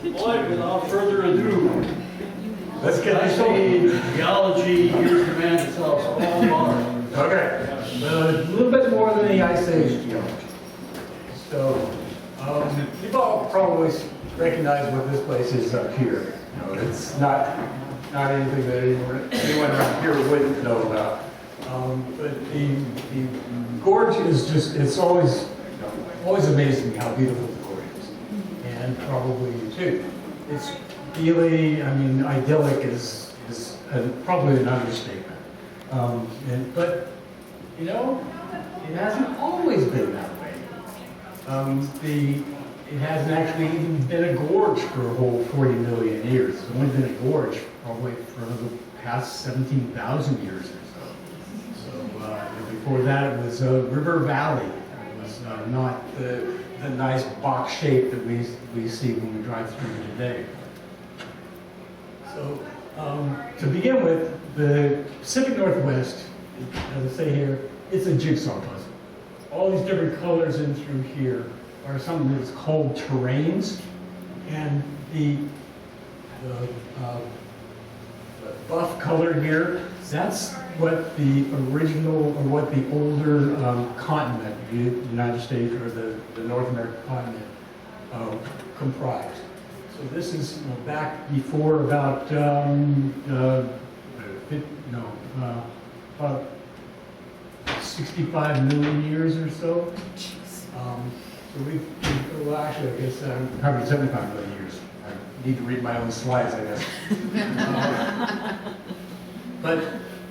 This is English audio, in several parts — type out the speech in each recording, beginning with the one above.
Lloyd, without further ado, Let's get I say geology, here's the man that tells all about it. Okay, a little bit more than the Ice Age geology. So, you've all probably recognized what this place is up here. You know, it's not anything that anyone around here wouldn't know about. But the gorge is just, it's always amazing how beautiful the gorge is. And probably you too. It's really, I mean, idyllic is probably an understatement. But, you know, it hasn't always been that way. It hasn't actually even been a gorge for a whole 40 million years. It's only been a gorge probably for the past 17,000 years or so. So before that, it was a river valley. It was not the nice box shape that we see when we drive through today. So to begin with, the Pacific Northwest, as I say here, it's a jigsaw puzzle. All these different colors in through here are something that's called terrains, and the buff color here, that's what the original, or what the older continent, the United States or the North American continent, comprised. So this is back before about about 65 million years or so. Well, actually, I guess probably 75 million years. I need to read my own slides, I guess. But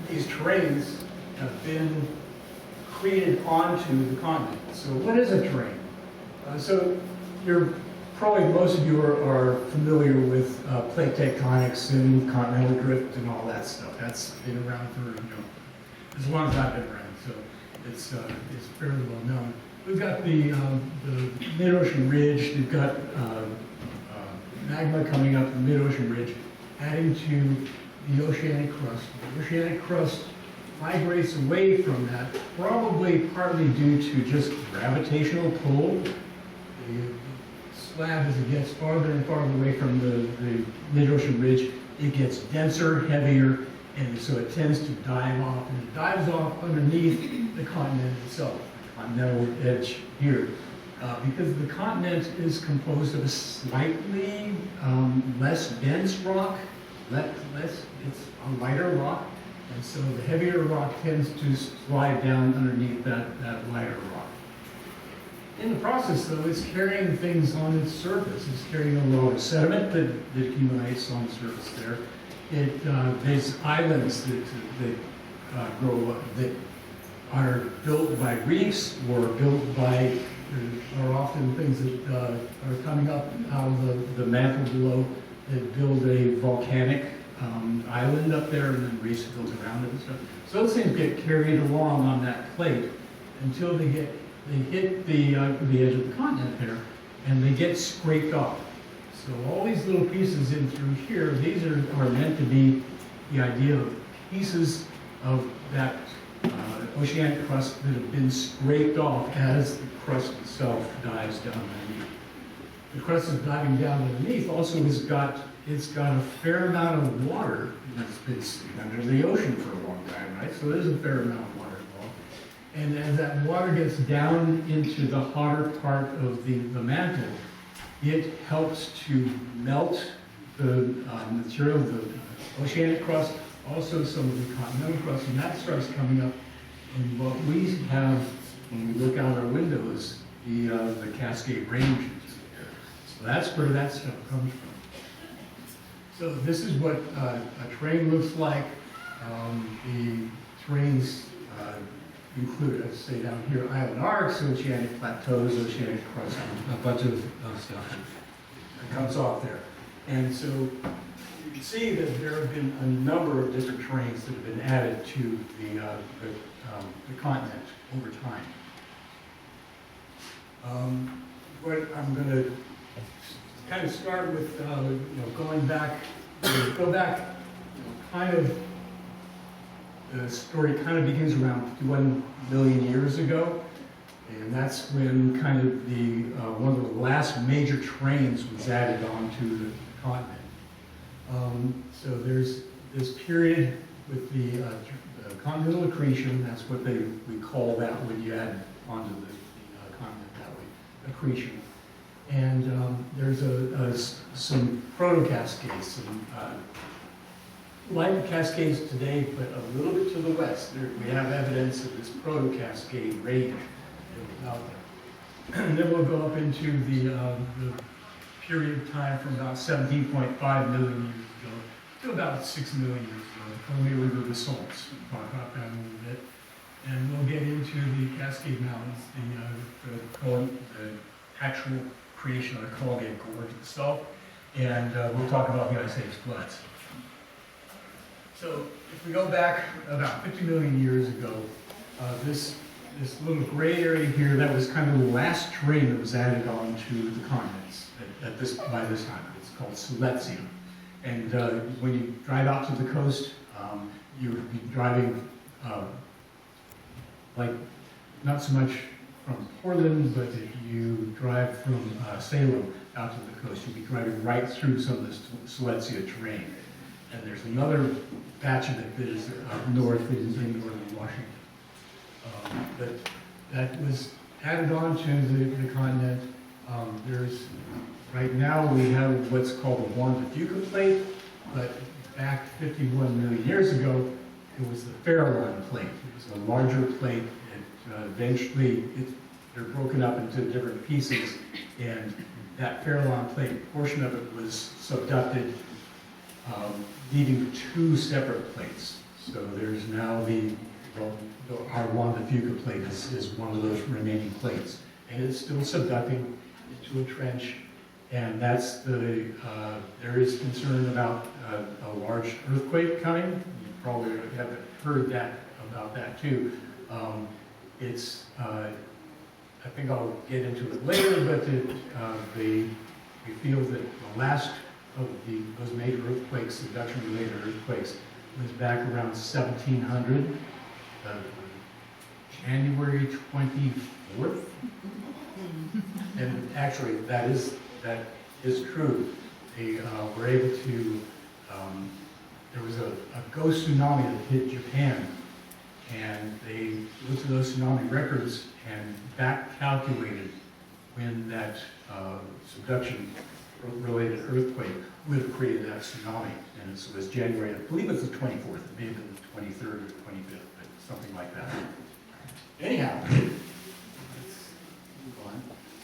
these terrains have been created onto the continent. So what is a terrain? So probably most of you are familiar with plate tectonics and continental drift and all that stuff. That's been around for as long as I've been around, so it's fairly well known. We've got the mid-ocean ridge. We've got magma coming up the mid-ocean ridge, adding to the oceanic crust. The oceanic crust migrates away from that, probably partly due to just gravitational pull. The slab, as it gets farther and farther away from the mid-ocean ridge, it gets denser, heavier, and so it tends to dive off, and it dives off underneath the continent itself, the continental edge here. Because the continent is composed of a slightly less dense rock, it's a lighter rock, and so the heavier rock tends to slide down underneath that lighter rock. In the process, though, it's carrying things on its surface. It's carrying a lot of sediment that accumulates on the surface there. There's islands that grow up that are built by reefs or built by, are often things that are coming up out of the mantle below that build a volcanic island up there, and then reefs built around it and stuff. So those things get carried along on that plate until they hit the edge of the continent there, and they get scraped off. So all these little pieces in through here, these are meant to be the idea of pieces of that oceanic crust that have been scraped off as the crust itself dives down underneath. The crust is diving down underneath also it's got a fair amount of water that's been sitting under the ocean for a long time, right? So there's a fair amount of water involved. And as that water gets down into the hotter part of the mantle, it helps to melt the material, the oceanic crust, also some of the continental crust, and that starts coming up. And what we have when we look out our windows, the Cascade Range. So that's where that stuff comes from. So this is what a terrain looks like. The terrains include, let's say down here, island arcs, oceanic plateaus, oceanic crust, a bunch of stuff that comes off there. And so you can see that there have been a number of different terrains that have been added to the continent over time. What I'm going to kind of start with, going back, kind of. The story kind of begins around 51 million years ago. And that's when kind of the, one of the last major trains was added onto the continent. So there's this period with the continental accretion, that's what we call that when you add onto the continent that way, accretion. And there's some proto-cascades, some like cascades today, but a little bit to the west. We have evidence of this proto-cascade range that was out there. And then we'll go up into the period of time from about 17.5 million years ago to about 6 million years ago, the Columbia River basalt. We'll talk about that a little bit. And we'll get into the Cascade Mountains, the actual creation of the Columbia Gorge itself, and we'll talk about the Ice Age floods. So if we go back about 50 million years ago, this little gray area here, that was kind of the last terrain that was added onto the continents by this time. It's called Silesia. And when you drive out to the coast, you would be driving like not so much from Portland, but if you drive from Salem out to the coast, you'll be driving right through some of this Silesia terrain. And there's another patch of it that is up north, that is in northern Washington. But that was added on to the continent. Right now we have what's called the Juan-de-Fuca plate, but back 51 million years ago, it was the Farallon plate. It was a larger plate. Eventually, they're broken up into different pieces, and that Farallon plate, portion of it was subducted, leaving two separate plates. So there's now our Juan-de-Fuca plate is one of those remaining plates, and it's still subducting into a trench. And that's there is concern about a large earthquake coming. You probably have heard about that too. I think I'll get into it later, but we feel that the last of those major earthquakes, subduction-related earthquakes, was back around 1700, January 24th. And actually, that is true. They were able to, there was a ghost tsunami that hit Japan, and they looked at those tsunami records and back calculated when that subduction-related earthquake would have created that tsunami. And so it was January, I believe it's the 24th, it may have been the 23rd or 25th, but something like that. Anyhow, let's move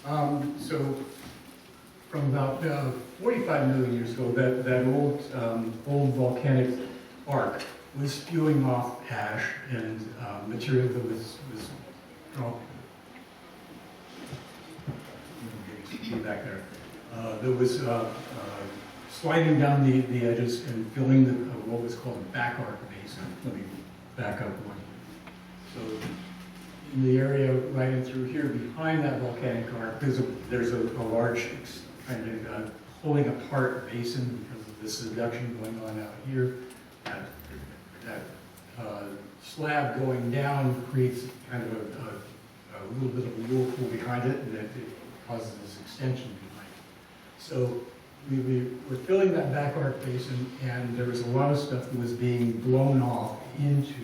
on. So from about 45 million years ago, that old volcanic arc was spewing off ash and material that was back there. That was sliding down the edges and filling what was called the back arc basin. Let me back up one. So in the area right in through here, behind that volcanic arc, there's a large kind of pulling apart basin because of the subduction going on out here. That slab going down creates kind of a little bit of a whirlpool behind it, and it causes this extension behind it. So we were filling that back arc basin, and there was a lot of stuff that was being blown off into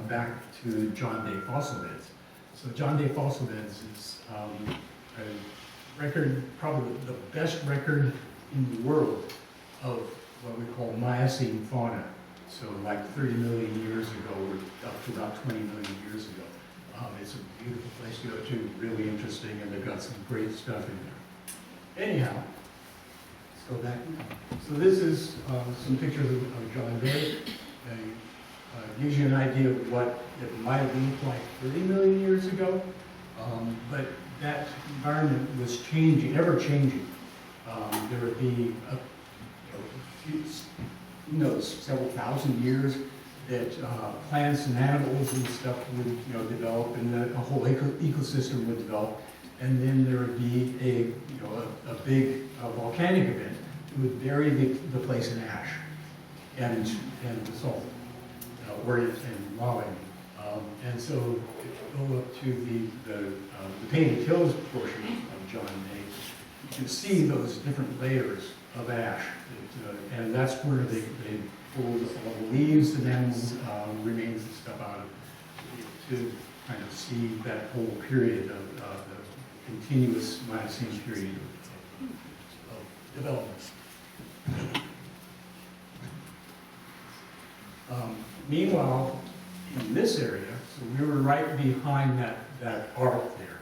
back to John Day fossil beds. So John Day fossil beds is a record, probably the best record in the world of what we call Miocene fauna. So like 30 million years ago, or up to about 20 million years ago. It's a beautiful place to go to, really interesting, and they've got some great stuff in there. Anyhow, let's go back. So this is some pictures of John Day. Gives you an idea of what it might have looked like 30 million years ago. But that environment was changing, ever changing. There would be several thousand years that plants and animals and stuff would develop, and a whole ecosystem would develop, and then there would be a big volcanic event that would bury the place in ash and basalt, and lava. And so if you go up to the Painted Hills portion of John Day, you can see those different layers of ash. And that's where they pulled all the leaves and animals remains and stuff out of to kind of see that whole period of the continuous Miocene period of development. Meanwhile, in this area, so we were right behind that arc there,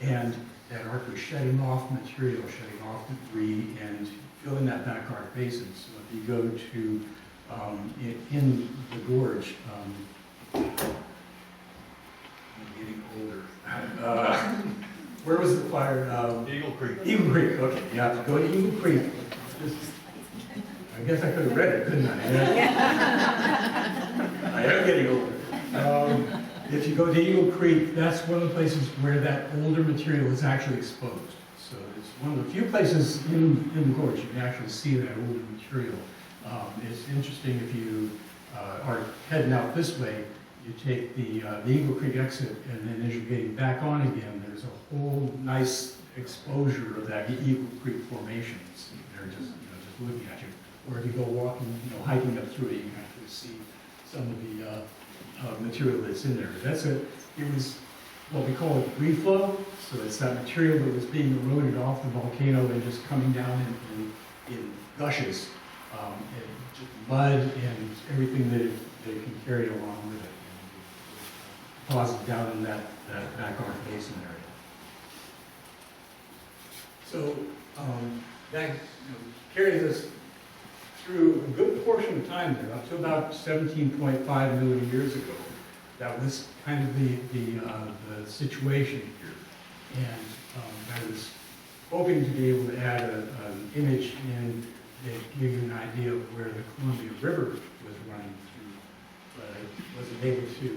and that arc was shedding off material, shedding off debris, and filling that back arc basin. So if you go to in the gorge, I'm getting older. Where was the fire? Eagle Creek. Eagle Creek. Okay, yeah. Go to Eagle Creek. I guess I could have read it, couldn't I? I am getting older. If you go to Eagle Creek, that's one of the places where that older material is actually exposed. So it's one of the few places in the gorge you can actually see that older material. It's interesting if you are heading out this way, you take the Eagle Creek exit, and then as you're getting back on again, there's a whole nice exposure of that Eagle Creek formation. They're just looking at you. Or if you go walking, hiking up through it, you can actually see some of the material that's in there. It was what we call a reflow. So it's that material that was being eroded off the volcano and just coming down in gushes, and just mud and everything that it can carry along with it. Deposited down in that back arc basin area. So that carries us through a good portion of time there, up to about 17.5 million years ago. That was kind of the situation here. And I was hoping to be able to add an image in that give you an idea of where the Columbia River was running through, but I wasn't able to.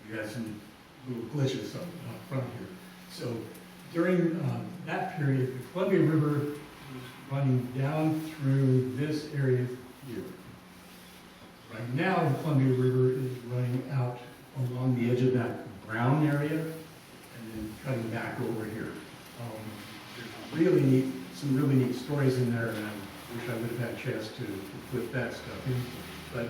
We had some little glitches up front here. So during that period, the Columbia River was running down through this area here. Right now, the Columbia River is running out along the edge of that brown area and then cutting back over here. There's some really neat stories in there, and I wish I would have had a chance to put that stuff in. But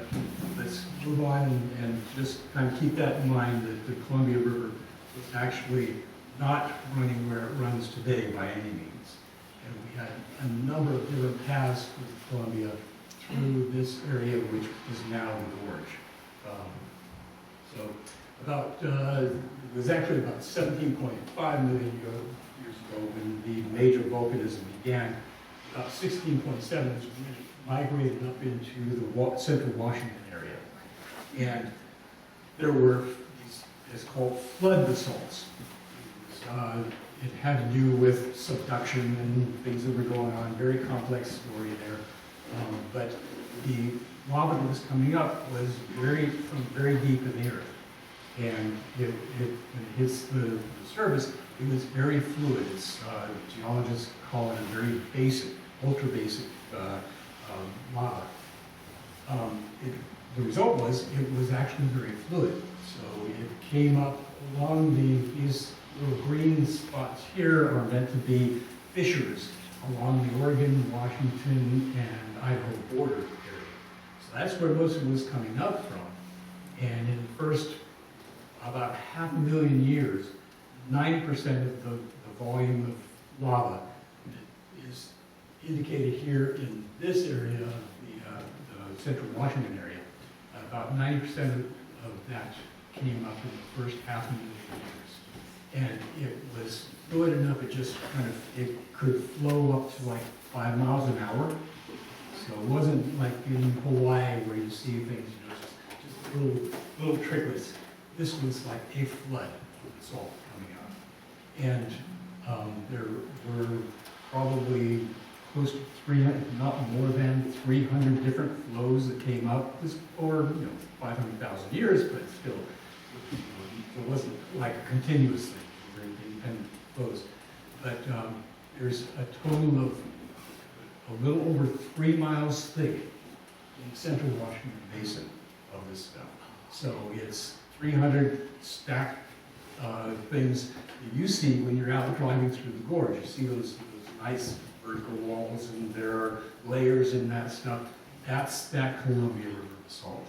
let's move on and just kind of keep that in mind, that the Columbia River was actually not running where it runs today by any means. And we had a number of different paths for the Columbia through this area, which is now the gorge. It was actually about 17.5 million years ago when the major volcanism began. About 16.7 is when it migrated up into the central Washington area. And there were these, it's called flood basalts. It had to do with subduction and things that were going on, very complex story there. But the lava that was coming up was from very deep in the earth. And when it hits the surface, it was very fluid. Geologists call it a very basic, ultra basic lava. The result was it was actually very fluid. So it came up along these little green spots here are meant to be fissures along the Oregon, Washington, and Idaho border area. So that's where most of it was coming up from. And in the first about 500,000 years, 90% of the volume of lava is indicated here in this area, the central Washington area. About 90% of that came up in the first 500,000 years. And it was fluid enough, it could flow up to like 5 miles an hour. So it wasn't like in Hawaii where you see things, just little tricklets. This was like a flood of salt coming out. And there were probably close to 300, not more than 300 different flows that came up. This over 500,000 years, but still, it wasn't like a continuous thing, very independent flows. But there's a total of a little over 3 miles thick in the central Washington basin of this stuff. So it's 300 stacked things that you see when you're out driving through the gorge. You see those nice vertical walls, and there are layers in that stuff. That's that Columbia River basalt.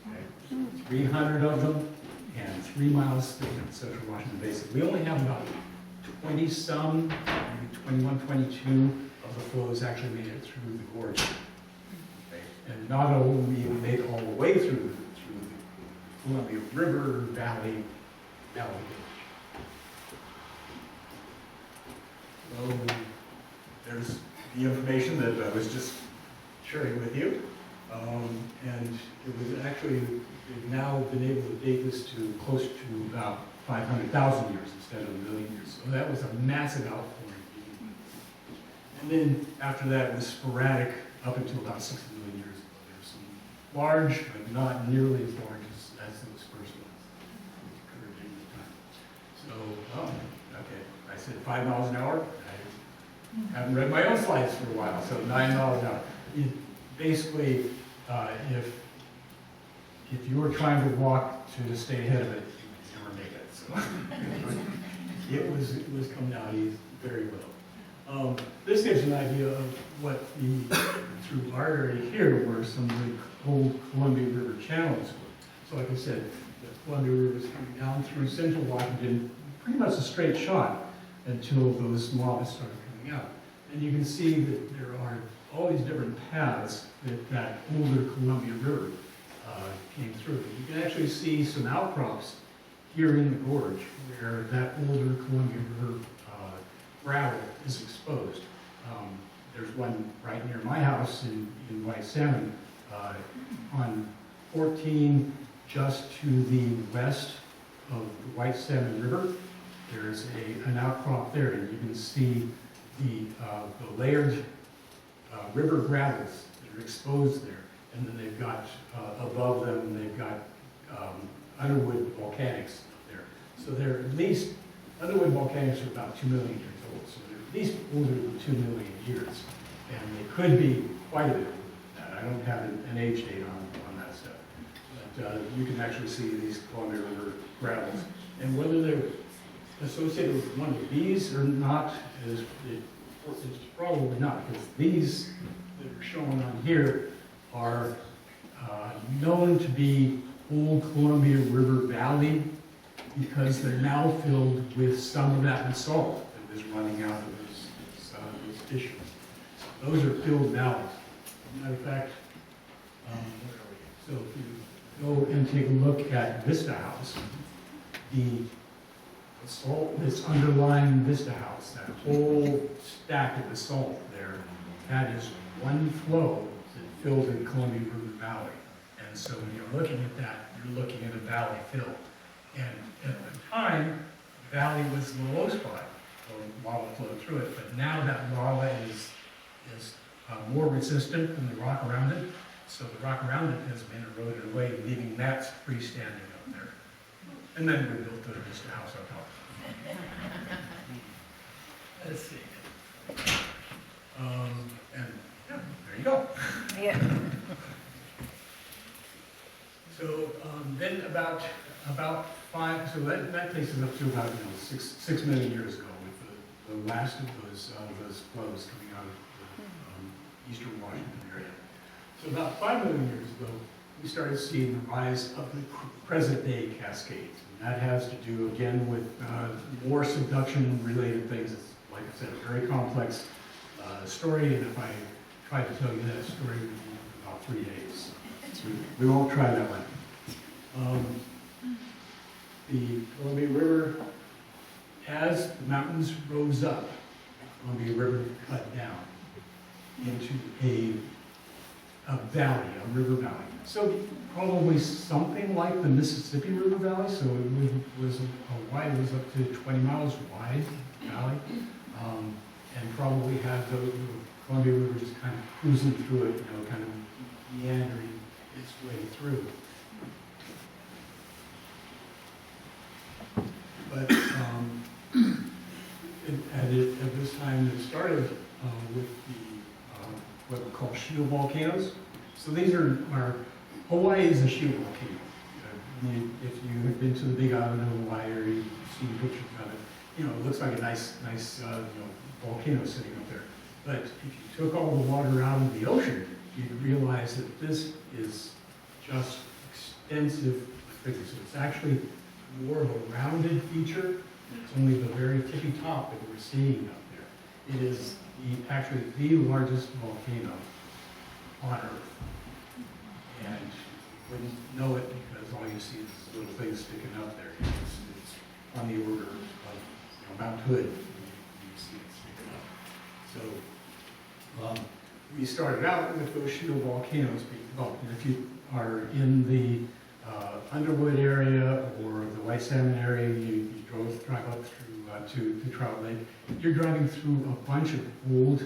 Okay? 300 of them, and 3 miles thick in central Washington Basin. We only have about 20-some, maybe 21, 22 of the flows actually made it through the gorge. Okay? And not only made it all the way through the Columbia River Valley. So there's the information that I was just sharing with you. And it was actually, they've now been able to date this to close to about 500,000 years instead of a million years. So that was a massive outpouring. And then after that, it was sporadic up until about 60 million years ago. There's some large, but not nearly as large as those first ones. Occurred during the time. So, okay, I said 5 miles an hour. I haven't read my own slides for a while, so 9 miles an hour. Basically, if you were trying to walk to stay ahead of it, you would never make it. So it was coming out easy, very well. This gives you an idea of what through our area here, where some of the old Columbia River channels were. So like I said, the Columbia River is coming down through central Washington, pretty much a straight shot until those lavas started coming out. And you can see that there are all these different paths that older Columbia River came through. You can actually see some outcrops here in the gorge where that older Columbia River gravel is exposed. There's one right near my house in White Salmon on 14, just to the west of the White Salmon River. There's an outcrop there, and you can see the layered river gravels that are exposed there. And then they've got, above them, they've got Underwood volcanics there. So they're at least, Underwood volcanics are about 2 million years old, so they're at least older than 2 million years. And they could be quite a bit older than that. I don't have an age date on that stuff. But you can actually see these Columbia River gravels. And whether they're associated with one of these or not is it's probably not, because these that are shown on here are known to be old Columbia River Valley, because they're now filled with some of that basalt that was running out of those fissures. Those are filled valleys. Matter of fact, so if you go and take a look at Vista House, the basalt, this underlying Vista House, that whole stack of basalt there, that is one flow that filled in Columbia River Valley. And so when you're looking at that, you're looking at a valley fill. And at the time, the valley was the low spot, so lava flowed through it. But now that lava is more resistant than the rock around it. So the rock around it has been eroded away, leaving that freestanding up there. And then we built the Vista House on top. Let's see. And yeah, there you go. Yeah. So then about 5, so that takes us up to about 6 million years ago, with the last of those flows coming out of the eastern Washington area. So about 5 million years ago, we started seeing the rise of the present-day Cascades. And that has to do, again, with more subduction-related things. It's, like I said, a very complex story, and if I tried to tell you that story, it would be about 3 days. So we won't try that one. The Columbia River, as the mountains rose up, the Columbia River cut down into a valley, a river valley. So probably something like the Mississippi River Valley. So it was wide, it was up to 20 miles wide valley, and probably had the Columbia River just kind of cruising through it, kind of meandering its way through. But at this time, it started with what we call shield volcanoes. So these are Hawaii is a shield volcano. If you have been to the Big Island of Hawaii, or you've seen pictures of it, you know, it looks like a nice, volcano sitting up there. But if you took all the water out of the ocean, you'd realize that this is just extensive liquidity. So it's actually more of a rounded feature. It's only the very tippy top that we're seeing up there. It is actually the largest volcano on Earth. And you wouldn't know it because all you see is little things sticking up there. It's on the order of Mount Hood. You see it sticking up. So we started out with those shield volcanoes. Well, if you are in the Underwood area or the White Salmon area, you drive up through to Trout Lake. You're driving through a bunch of old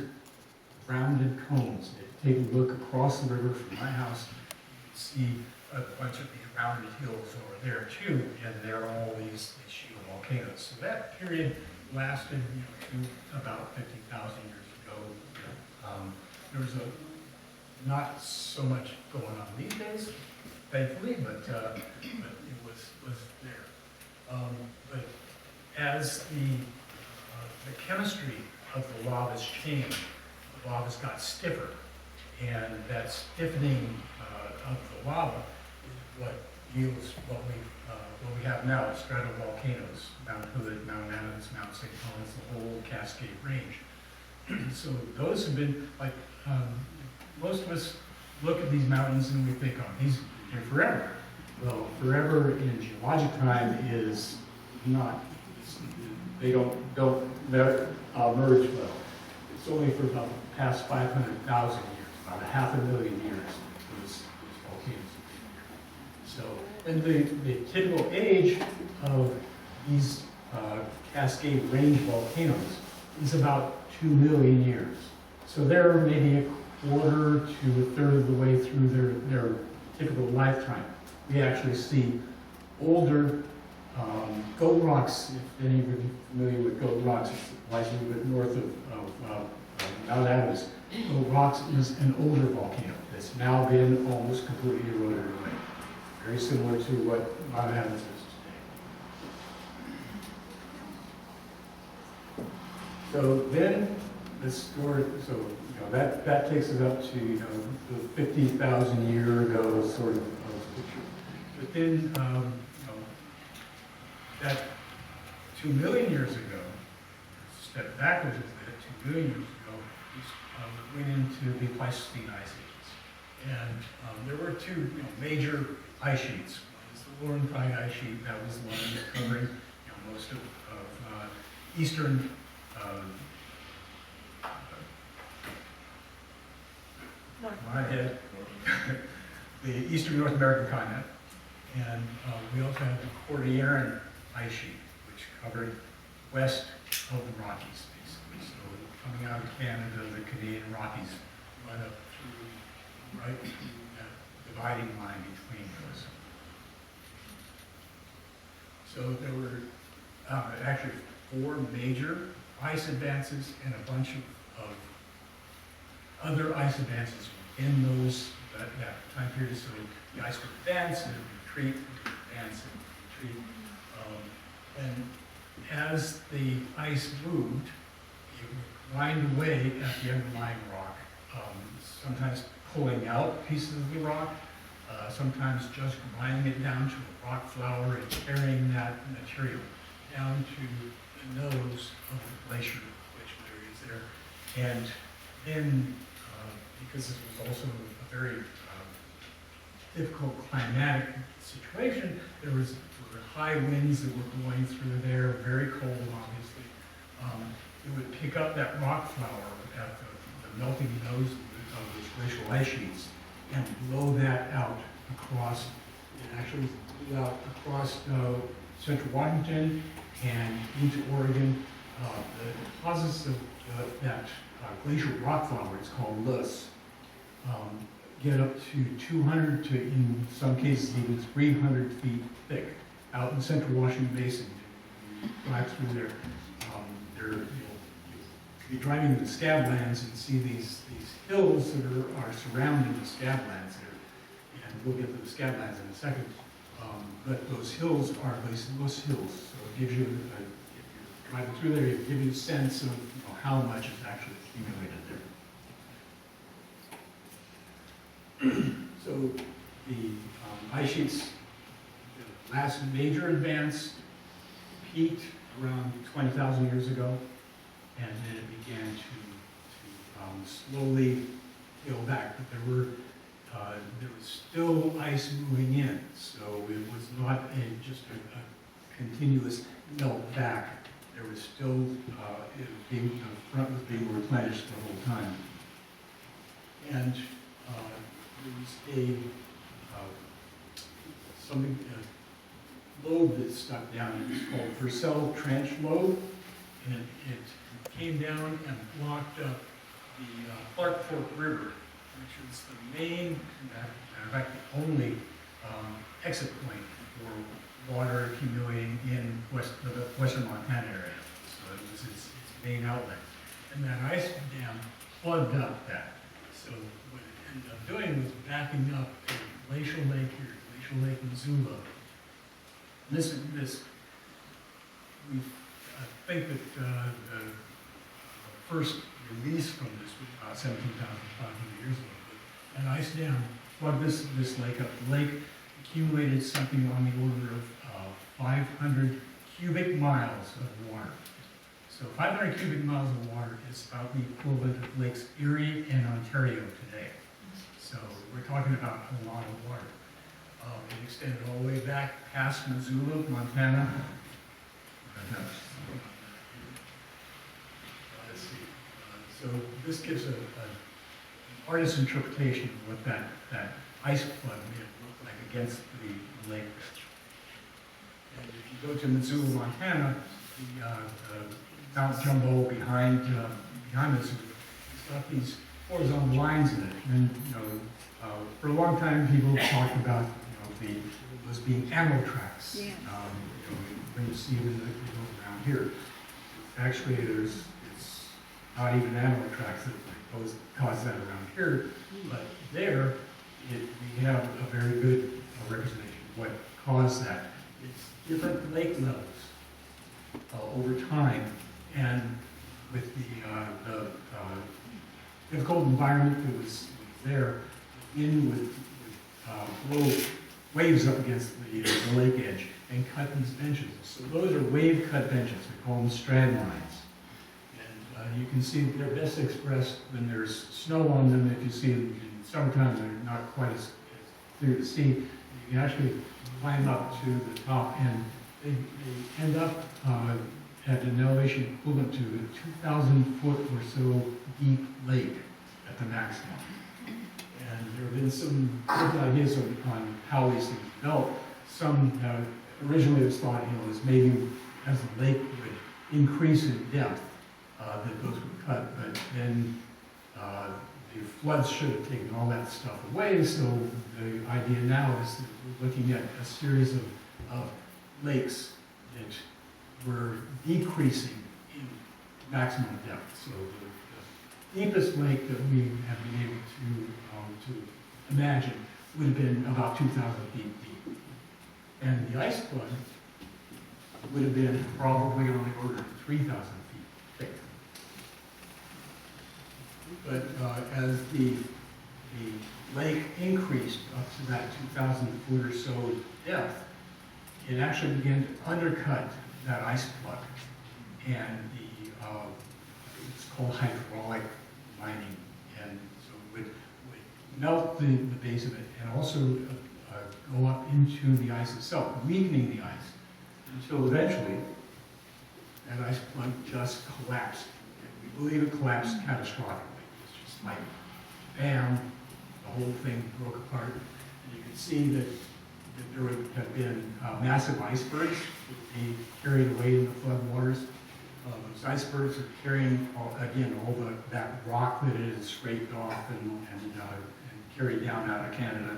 rounded cones. If you take a look across the river from my house, you see a bunch of these rounded hills over there too, and they're all these shield volcanoes. So that period lasted to about 50,000 years ago. There was not so much going on these days, thankfully, but it was there. But as the chemistry of the lavas changed, the lavas got stiffer, and that stiffening of the lava is what yields what we have now, stratovolcanoes, Mount Hood, Mount Adams, Mount St. Helens, the whole Cascade Range. So those have been, like, most of us look at these mountains and we think, oh, these are forever. Well, forever in geologic time is not, they don't merge well. It's only for about the past 500,000 years, about 500,000 years, those volcanoes. So, and the typical age of these Cascade Range volcanoes is about 2 million years. So they're maybe a quarter to a third of the way through their typical lifetime. We actually see older goat rocks. If any of you are familiar with goat rocks, it lies a little bit north of Mount Adams. Goat rocks is an older volcano that's now been almost completely eroded away. Very similar to what Mount Adams is today. So then the story, so that takes us up to the 50,000 year ago sort of picture. But then that 2 million years ago, step backwards a bit, 2 million years ago, we went into the Pleistocene ice ages, and there were two major ice sheets. One is the Laurentide ice sheet. That was the one that was covering most of eastern. My head, the eastern North American continent, and we also have the Cordilleran ice sheet, which covered west of the Rockies, basically. So coming out of Canada, the Canadian Rockies right up through that dividing line between those. So there were actually 4 major ice advances and a bunch of other ice advances in that time period. So the ice would advance and retreat, advance and retreat. And as the ice moved, it would grind away at the underlying rock, sometimes pulling out pieces of the rock, sometimes just grinding it down to a rock flour and carrying that material down to the nose of the glacier areas there. And then, because this was also a very difficult climatic situation, there were high winds that were blowing through there, very cold, obviously. It would pick up that rock flour at the melting nose of those glacial ice sheets and blow that out across, it actually blew out across central Washington and into Oregon. The deposits of that glacial rock flour, it's called loess, get up to 200 to, in some cases, even 300 feet thick out in central Washington Basin. You drive through there, you'll be driving in the scablands and see these hills that are surrounding the scablands there. And we'll get to the scablands in a second. But those hills are those hills, so it gives you, if you're driving through there, it gives you a sense of how much is actually accumulated there. So the ice sheets, the last major advance peaked around 20,000 years ago, and then it began to slowly peel back. But there was still ice moving in, so it was not just a continuous melt back. There was still, the front was being replenished the whole time. And there was a lobe that stuck down. It was called Purcell Trench Lobe, and it came down and blocked up the Clark Fork River, which is the main, in fact, the only exit point for water accumulating in the western Montana area. So it was its main outlet. And that ice dam plugged up that. So what it ended up doing was backing up a glacial lake here, Glacial Lake Missoula. We think that the first release from this was about 17,500 years ago. But an ice dam plugged this lake up. The lake accumulated something on the order of 500 cubic miles of water. So 500 cubic miles of water is about the equivalent of Lakes Erie and Ontario today. So we're talking about a lot of water. It extended all the way back past Missoula, Montana. Let's see. So this gives an artist's interpretation of what that ice flood may have looked like against the lake. And if you go to Missoula, Montana, the Mount Jumbo behind Missoula, it's got these horizontal lines in it. And for a long time, people talked about those being animal tracks. Yeah. When you see them around here, actually it's not even animal tracks that cause that around here, but there we have a very good representation of what caused that. It's different lake levels over time, and with the difficult environment that was there, in with blow waves up against the lake edge and cut these benches. So those are wave cut benches. We call them strand lines. And you can see they're best expressed when there's snow on them. If you see them in summertime, they're not quite as clear to see. You can actually climb up to the top, and they end up at an elevation equivalent to a 2,000-foot or so deep lake at the maximum. And there have been some good ideas on how these things develop. Some originally it was thought, as maybe as the lake would increase in depth, that those would cut, but then the floods should have taken all that stuff away. So the idea now is that we're looking at a series of lakes that were decreasing in maximum depth. So the deepest lake that we have been able to imagine would have been about 2,000 feet deep. And the ice flood would have been probably on the order of 3,000 feet thick. But as the lake increased up to that 2,000 foot or so depth, it actually began to undercut that ice plug. And it's called hydraulic mining. And so it would melt the base of it and also go up into the ice itself, weakening the ice, until eventually that ice plug just collapsed. And we believe it collapsed catastrophically. It's just like, bam, the whole thing broke apart. And you can see that there would have been massive icebergs that would be carried away in the floodwaters. Those icebergs are carrying, all that rock that it has scraped off and carried down out of Canada.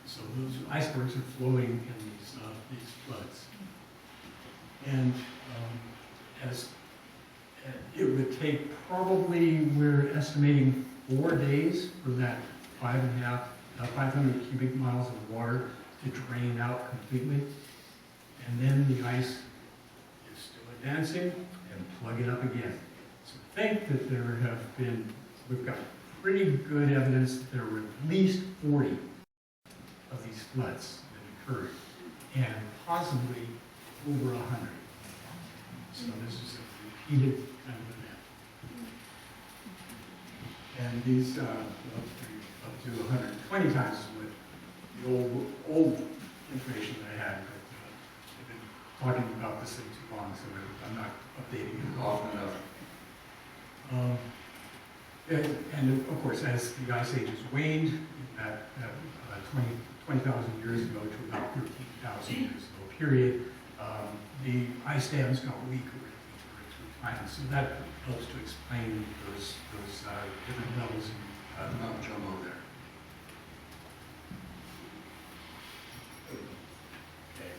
So those icebergs are flowing in these floods. And as it would take probably, we're estimating 4 days for that 500 cubic miles of water to drain out completely. And then the ice is still advancing and plug it up again. So I think that we've got pretty good evidence that there were at least 40 of these floods that occurred, and possibly over 100. So this is a repeated kind of event. And these up to 120 times is what the old information that I had, but I've been talking about this thing too long, so I'm not updating it often enough. And of course, as the ice ages waned, at 20,000 years ago to about 13,000 years ago period, the ice dams got weaker through time. So that helps to explain those different levels in Mount Jumbo there. Okay.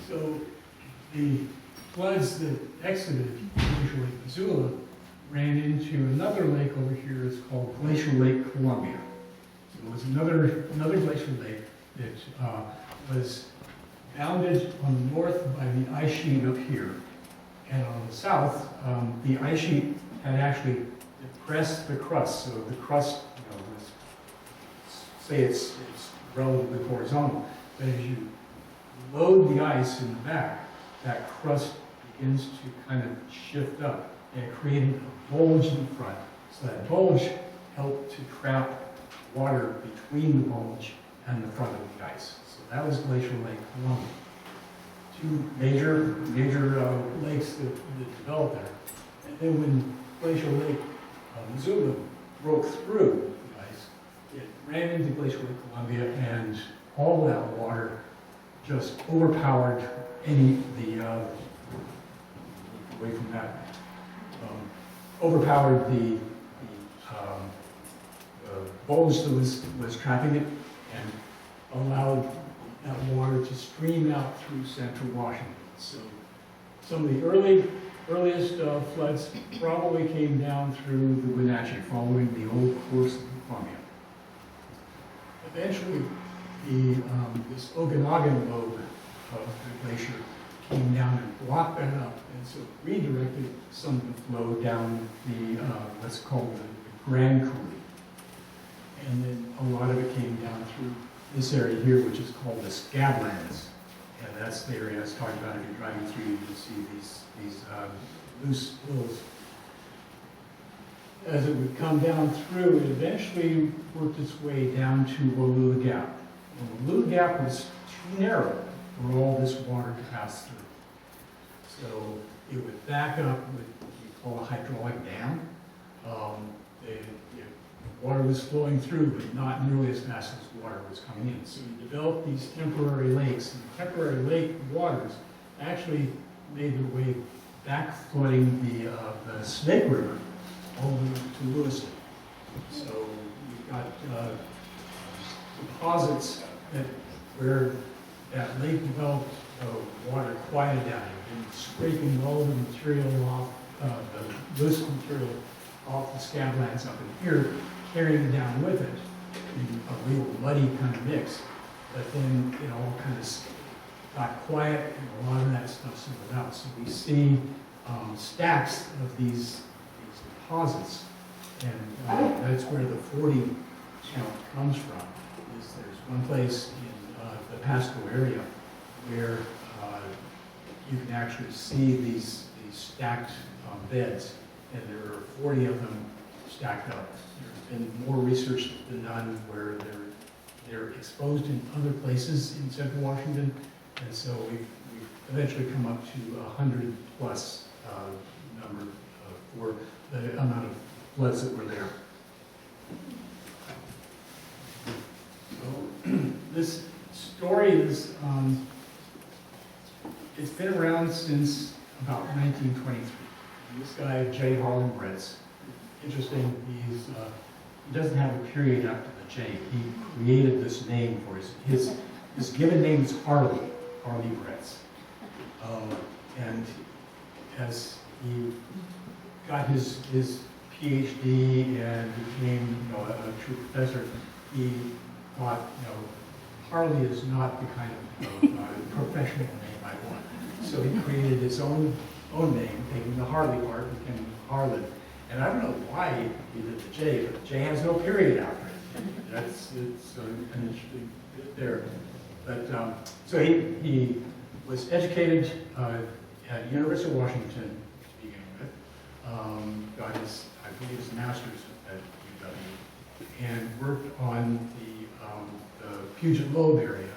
So the floods that exited Glacial Lake Missoula ran into another lake over here. It's called Glacial Lake Columbia. So it was another glacial lake that was bounded on the north by the ice sheet up here, and on the south, the ice sheet had actually depressed the crust. So the crust, was, say it's relatively horizontal, but as you load the ice in the back, that crust begins to kind of shift up, and it created a bulge in the front. So that bulge helped to trap water between the bulge and the front of the ice. So that was Glacial Lake Columbia. Two major lakes that developed there. And then when Glacial Lake Missoula broke through the ice, it ran into Glacial Lake Columbia, and all that water just overpowered away from that, overpowered the bulge that was trapping it, and allowed that water to stream out through central Washington. So some of the earliest floods probably came down through the Wenatchee, following the old course of the Columbia. Eventually, this Okanagan lobe of the glacier came down and blocked that up, and so redirected some of the flow down the what's called the Grand Coulee. And then a lot of it came down through this area here, which is called the Scablands. And that's the area I was talking about. If you're driving through, you can see these loose hills. As it would come down through, it eventually worked its way down to Wallula Gap. And Wallula Gap was too narrow for all this water to pass through. So it would back up with what we call a hydraulic dam. The water was flowing through, but not nearly as fast as water was coming in. So you developed these temporary lakes. And the temporary lake waters actually made their way back flooding the Snake River all the way to Lewiston. So you've got deposits where that lake developed, water quieted down. And scraping all the material off, the loose material off the scablands up in here, carrying it down with it in a real muddy kind of mix. But then it all kind of got quiet, and a lot of that stuff settled out. So we see stacks of these deposits, and that's where the 40 count comes from. There's one place in the Pasco area where you can actually see these stacked beds, and there are 40 of them stacked up. There's been more research that's been done where they're exposed in other places in central Washington, and so we've eventually come up to 100 plus number for the amount of floods that were there. So this story is it's been around since about 1923. And this guy, J. Harlan Bretz, interesting, he doesn't have a period after the J. He created this name for his given name is Harley Bretz. And as he got his PhD and became a true professor, he thought, Harley is not the kind of professional name I want. So he created his own name, taking the Harley part, became Harlan. And I don't know why he did the J, but the J has no period after it. It's an interesting bit there. But so he was educated at University of Washington to begin with. Got his, I believe, his master's at UW, and worked on the Puget Lobe area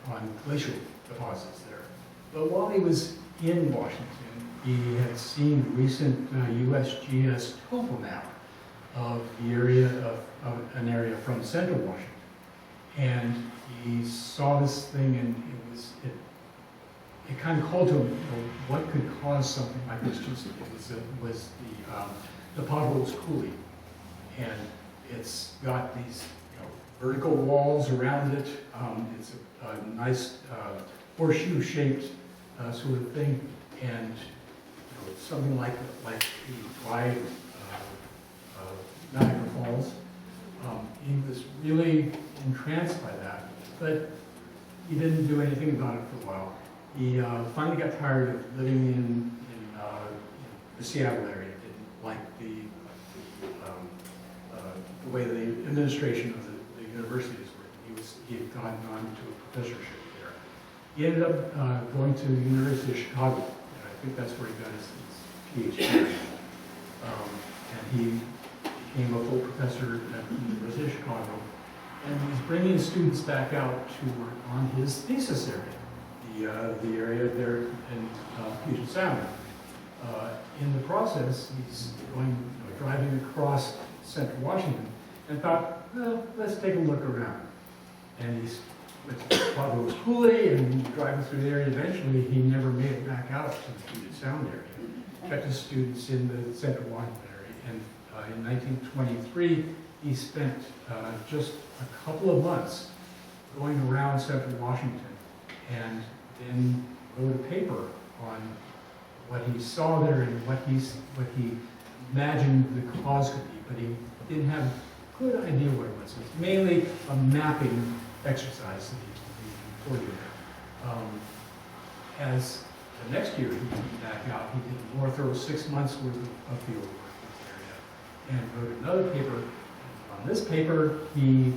on glacial deposits there. But while he was in Washington, he had seen the recent USGS topo map of the area of an area from central Washington, and he saw this thing, and it kind of called to him, what could cause something like this? It was the potholes coulee, and it's got these vertical walls around it. It's a nice horseshoe-shaped sort of thing, and something like the wide Niagara Falls. He was really entranced by that, but he didn't do anything about it for a while. He finally got tired of living in the Seattle area. Didn't like the way the administration of the university is working. He had gone on to a professorship there. He ended up going to the University of Chicago. And I think that's where he got his PhD. And he became a full professor at the University of Chicago. And he's bringing students back out to work on his thesis area, the area there in Puget Sound. In the process, he's driving across central Washington and thought, well, let's take a look around. And he's went to Potholes Coulee and driving through the area. Eventually, he never made it back out to the Puget Sound area. Kept his students in the central Washington area. And in 1923, he spent just a couple of months going around central Washington, and then wrote a paper on what he saw there and what he imagined the cause could be, but he didn't have a good idea what it was. It was mainly a mapping exercise that he reported there. As the next year he came back out, he did more thorough 6 months worth of field work in this area, and wrote another paper. On this paper, he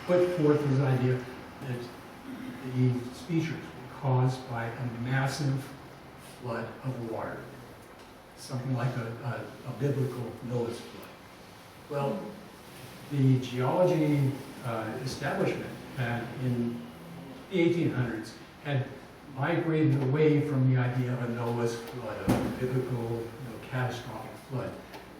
put forth his idea that the species were caused by a massive flood of water, something like a biblical Noah's flood. Well, the geology establishment in the 1800s had migrated away from the idea of a Noah's flood, a biblical, catastrophic flood,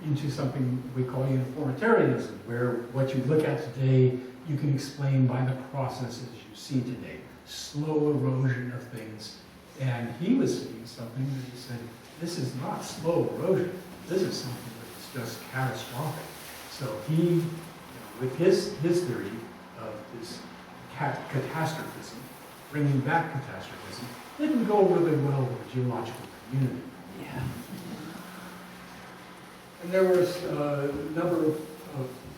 into something we call uniformitarianism, where what you look at today you can explain by the processes you see today, slow erosion of things. And he was seeing something that he said, this is not slow erosion, this is something that's just catastrophic. So he, with his theory of this catastrophism, bringing back catastrophism, it can go really well with the geological community. Yeah. And there was a number of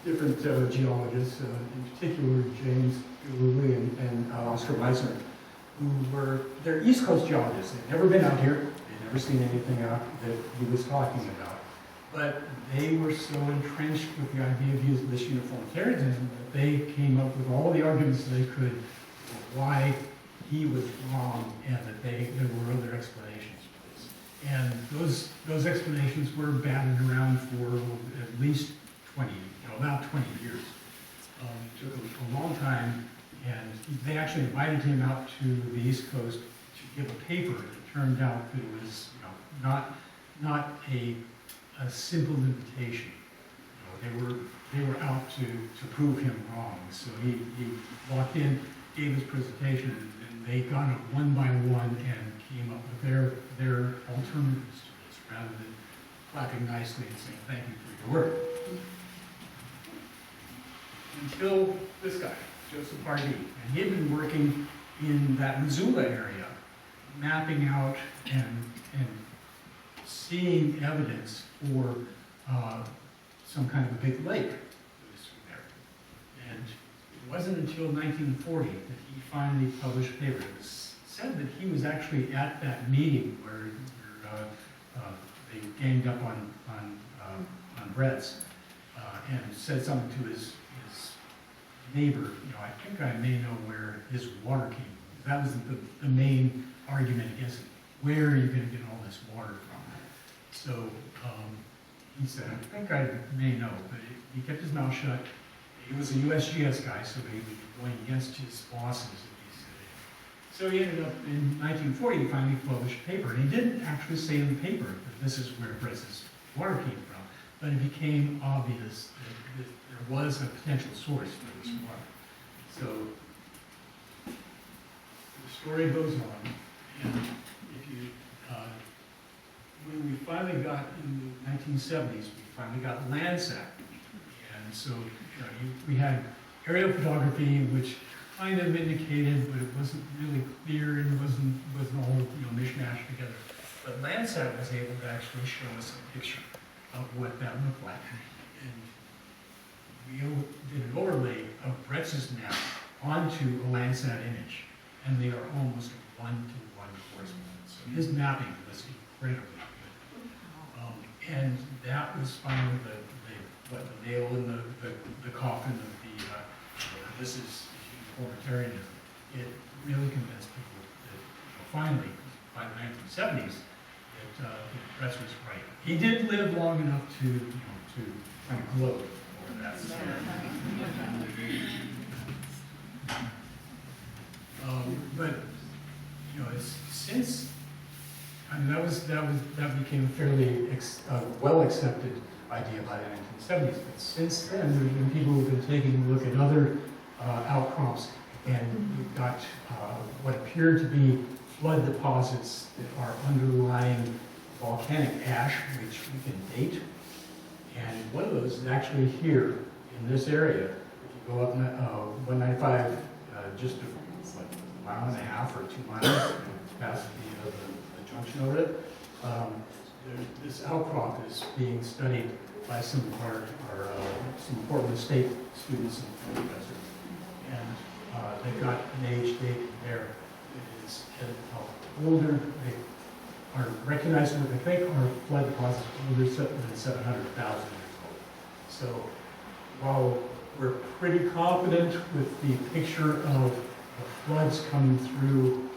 different geologists, in particular James Gillooly and Oscar Meissner, who they're East Coast geologists. They've never been out here. They've never seen anything out that he was talking about. But they were so entrenched with the idea of using this uniformitarianism that they came up with all the arguments they could for why he was wrong, and that there were other explanations for this. And those explanations were batted around for at least 20, about 20 years. It took a long time, and they actually invited him out to the East Coast to give a paper. It turned out that it was not a simple invitation. They were out to prove him wrong. So he walked in, gave his presentation, and they got up one by one and came up with their alternatives to this, rather than clapping nicely and saying thank you for your work. Until this guy, Joseph Pardee, and he had been working in that Missoula area, mapping out and seeing evidence for some kind of a big lake that was through there. And wasn't until 1940 that he finally published a paper. It was said that he was actually at that meeting where they ganged up on Brett's and said something to his neighbor. I think I may know where his water came from. That was the main argument against it. Where are you going to get all this water from? So he said, I think I may know, but he kept his mouth shut. He was a USGS guy, so he was going against his bosses. So he ended up, in 1940, he finally published a paper. And he didn't actually say in the paper that this is where Brett's water came from, but it became obvious that there was a potential source for this water. So the story goes on, and if you, when we finally got in the 1970s, we finally got Landsat. And so we had aerial photography, which kind of indicated, but it wasn't really clear and wasn't all mishmashed together. But Landsat was able to actually show us a picture of what that looked like. And we did an overlay of Bretz's map onto a Landsat image, and they are almost a one-to-one correspondence. So his mapping was incredibly good. And that was finally the nail in the coffin of this is humanitarianism. It really convinced people that finally, by the 1970s, that Bretz was right. He did live long enough to kind of gloat over that. But it's since. I mean, that became a fairly well accepted idea by the 1970s. But since then, there's been people who've been taking a look at other outcrops, and we've got what appear to be flood deposits that are underlying volcanic ash, which we can date. And one of those is actually here in this area. If you go up 195, just a mile and a half or 2 miles past the junction over it, this outcrop is being studied by some of some Portland State students and professors. And they've got an age date there. It is older. They are recognizing what they think are flood deposits older than 700,000 years old. So while we're pretty confident with the picture of the floods coming through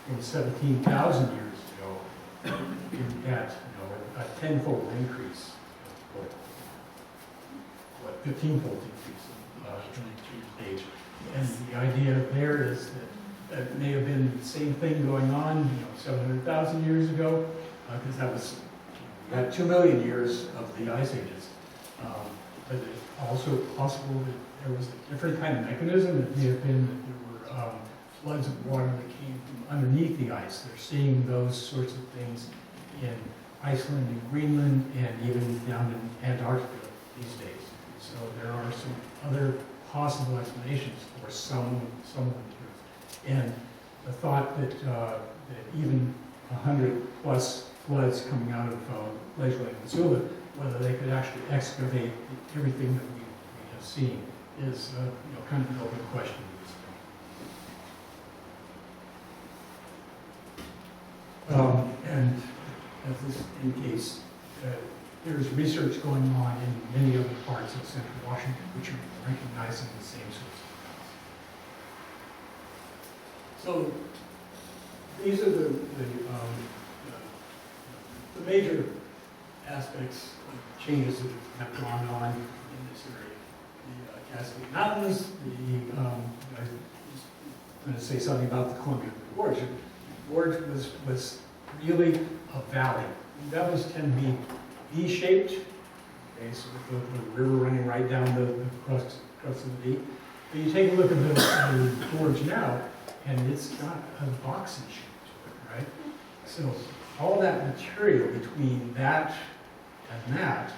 from 17,000 years ago, in that a tenfold increase, what 15-fold increase in age. And the idea there is that it may have been the same thing going on, 700,000 years ago, because that was, we had 2 million years of the ice ages. But it's also possible that there was a different kind of mechanism. It may have been that there were floods of water that came from underneath the ice. They're seeing those sorts of things in Iceland and Greenland and even down in Antarctica these days. So there are some other possible explanations for some of the truth. And the thought that even 100+ floods coming out of Glacier Lake Missoula, whether they could actually excavate everything that we have seen, is kind of an open question at this point. And as this indicates, there's research going on in many other parts of Central Washington, which are recognizing the same sorts of things. So these are the major aspects of changes that have gone on in this area. The Cascade Mountains, I was going to say something about the Columbia Gorge. The gorge was really a valley. Valleys tend to be V-shaped, okay, so with the river running right down the crust of the V. But you take a look at the gorge now, and it's got a boxy shape to it, right? So all that material between that and that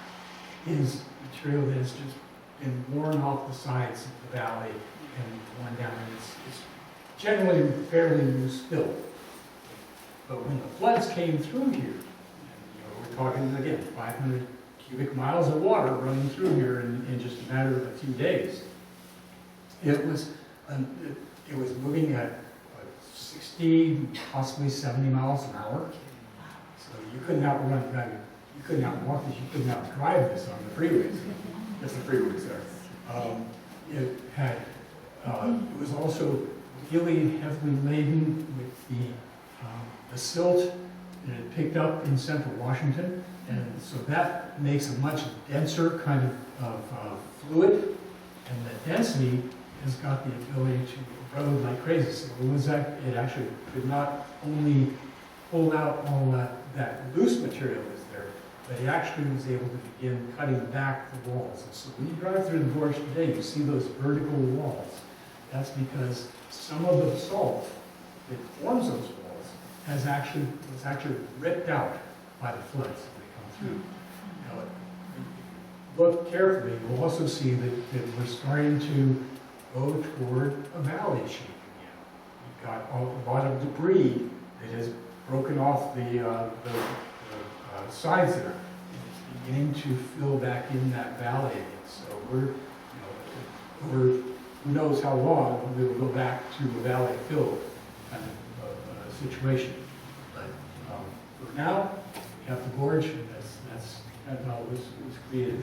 is material that has just been worn off the sides of the valley and worn down, and it's generally fairly loose fill. But when the floods came through here, we're talking, again, 500 cubic miles of water running through here in just a matter of a few days. It was, it was moving at 60, possibly 70 miles an hour. So you couldn't outrun, you couldn't outwalk this, you couldn't outdrive this on the freeways. That's the freeways there. It had, it was also really heavily laden with the silt that it picked up in central Washington. And so that makes a much denser kind of fluid. And the density has got the ability to erode like crazy. So it actually could not only pull out all that loose material that's there, but it actually was able to begin cutting back the walls. And so when you drive through the gorge today, you see those vertical walls. That's because some of the salt that forms those walls was actually ripped out by the floods that come through. Now, look carefully, you'll also see that we're starting to go toward a valley shape again. You've got a lot of debris that has broken off the sides there. It's beginning to fill back in that valley again. So we're who knows how long we will go back to a valley fill kind of situation. But for now, we have the gorge, and that's kind of how it was created.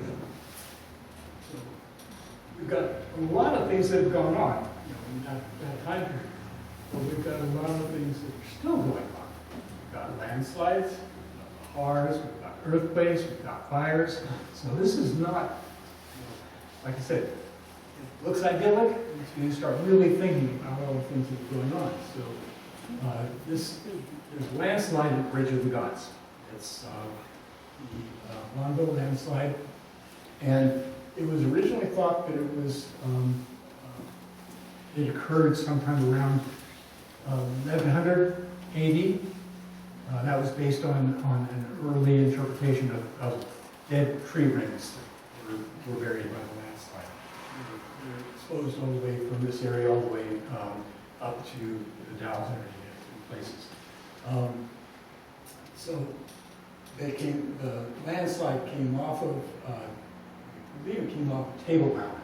So we've got a lot of things that have gone on, in that time period. But we've got a lot of things that are still going on. We've got landslides, we've got lahars, we've got earthquakes, we've got fires. So this is not, like I said, it looks idyllic until you start really thinking about all the things that are going on. So there's a landslide at Bridge of the Gods. It's the Longo landslide, and it was originally thought that it was it occurred sometime around 1100 AD. That was based on an early interpretation of dead tree rings that were buried by the landslide. They're exposed all the way from this area all the way up to the Dalles area in places. So the landslide came off of, I believe it came off of Table Mountain,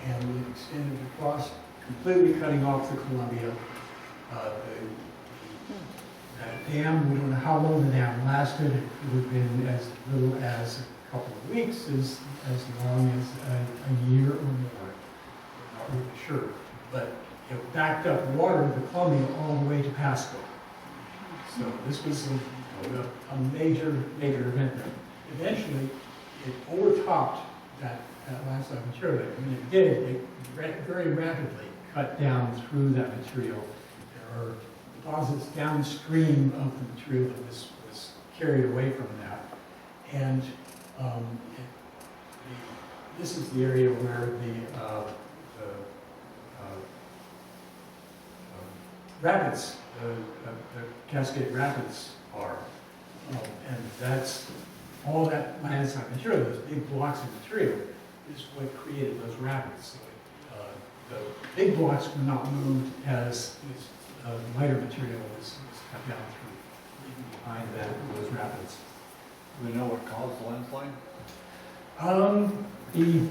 and it extended across, completely cutting off the Columbia. That dam, we don't know how long the dam lasted. It would have been as little as a couple of weeks, as long as a year or more. We're not really sure. But it backed up water of the Columbia all the way to Pasco. So this was a major event there. Eventually, it overtopped that landslide material. When it did, it very rapidly cut down through that material. There are deposits downstream of the material that was carried away from that. And this is the area where the rapids, the Cascade Rapids are. And that's all that landslide material, those big blocks of material, is what created those rapids. So the big blocks were not moved as lighter material was cut down through, leaving behind those rapids. Do we know what caused the landslide? It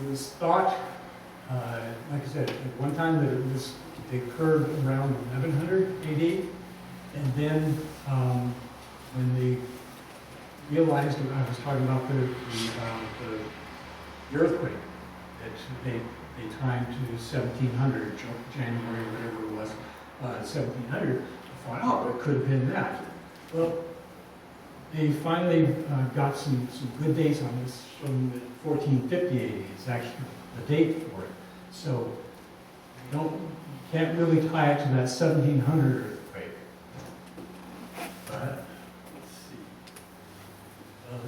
was thought, like I said, at one time that it occurred around 1100 AD, and then when they realized, I was talking about the earthquake, that they timed to 1700, January, whatever it was, 1700, thought, oh, it could have been that. Well, they finally got some good dates on this from 1450 AD. It's actually the date for it. So you can't really tie it to that 1700 earthquake. But let's see.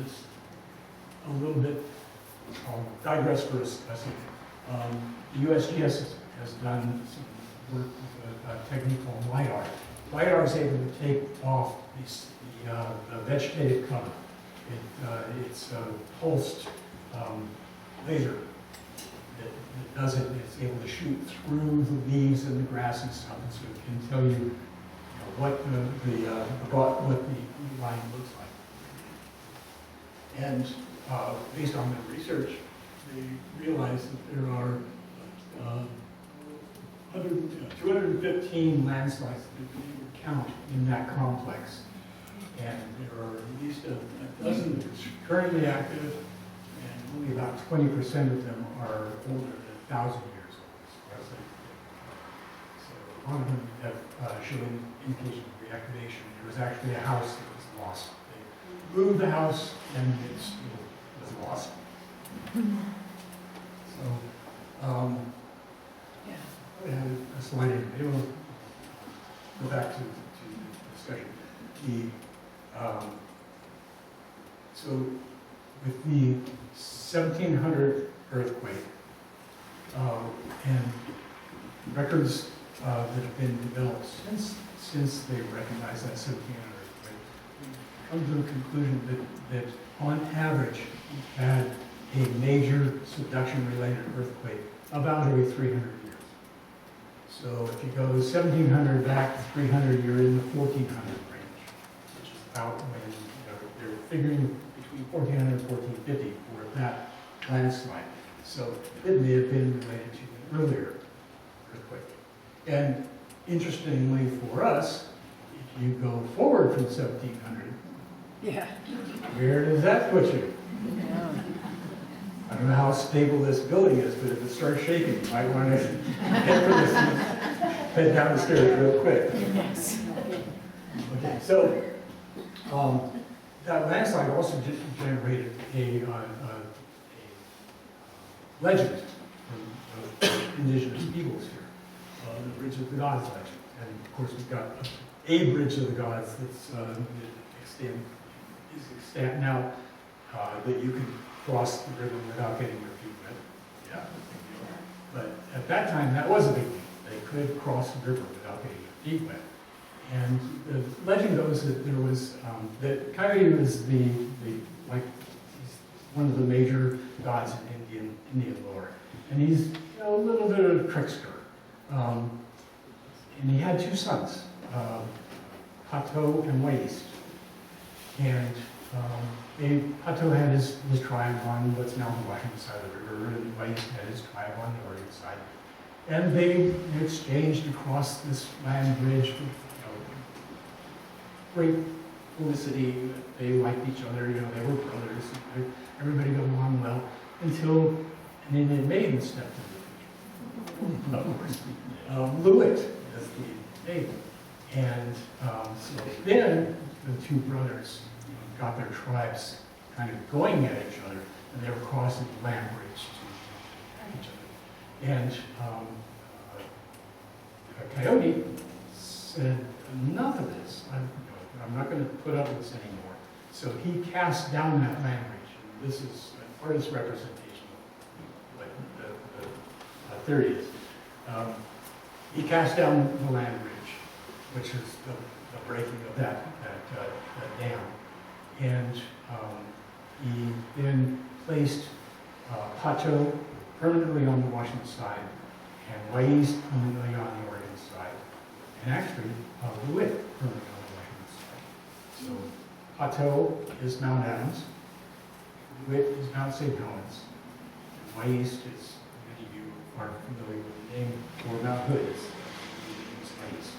This a little bit. I'll digress for a second. The USGS has done some work with a technique called LIDAR. LIDAR is able to take off the vegetative cover. It's a pulsed laser that does it. It's able to shoot through the leaves and the grass and stuff, and so it can tell you, what the line looks like. And based on the research, they realized that there are 215 landslides that they would count in that complex. And there are at least a dozen that are currently active, and only about 20% of them are older than 1,000 years old, as far as I can. So a lot of them have shown indication of reactivation. There was actually a house that was lost. They moved the house, and it still was lost. So, I have a slide in. Maybe we'll go back to the discussion. So with the 1700 earthquake and records that have been developed since they recognized that 1700 earthquake, we come to the conclusion that on average we had a major subduction-related earthquake about every 300 years. So if you go 1700 back to 300, you're in the 1400 range, which is about when they're figuring between 1400 and 1450 for that landslide. So it may have been related to an earlier earthquake. And interestingly for us, if you go forward from 1700, where does that put you? I don't know how stable this building is, but if it starts shaking, you might want to head for this, head down the stairs real quick. Okay, so that landslide also generated a legend of indigenous peoples here, the Bridge of the Gods legend. And of course, we've got a Bridge of the Gods that's extant now that you can cross the river without getting your feet wet. Yeah, but at that time, that was a big deal. They could cross the river without getting their feet wet. And the legend goes that there was, that Coyote was like, he's one of the major gods in Indian lore. And he's a little bit of a trickster. And he had two sons, Pato and Waist. And Pato had his tribe on what's now the Washington side of the river, and Waist had his tribe on the Oregon side. And they exchanged across this land bridge with great felicity. They liked each other, they were brothers. Everybody got along well until an Indian maiden stepped into the picture. Of course, Lloyd as the maiden. And so then the two brothers got their tribes kind of going at each other, and they were crossing the land bridge to each other. And Coyote said, enough of this. I'm not going to put up with this anymore. So he cast down that land bridge. And this is an artist's representation of what the theory is. He cast down the land bridge, which is the breaking of that dam. And he then placed Pato permanently on the Washington side and Waist permanently on the Oregon side, and actually Lloyd permanently on the Washington side. So Pato is Mount Adams, Lloyd is Mount St. Helens, and Waist is, many of you are familiar with the name, or Mount Hood is Waist.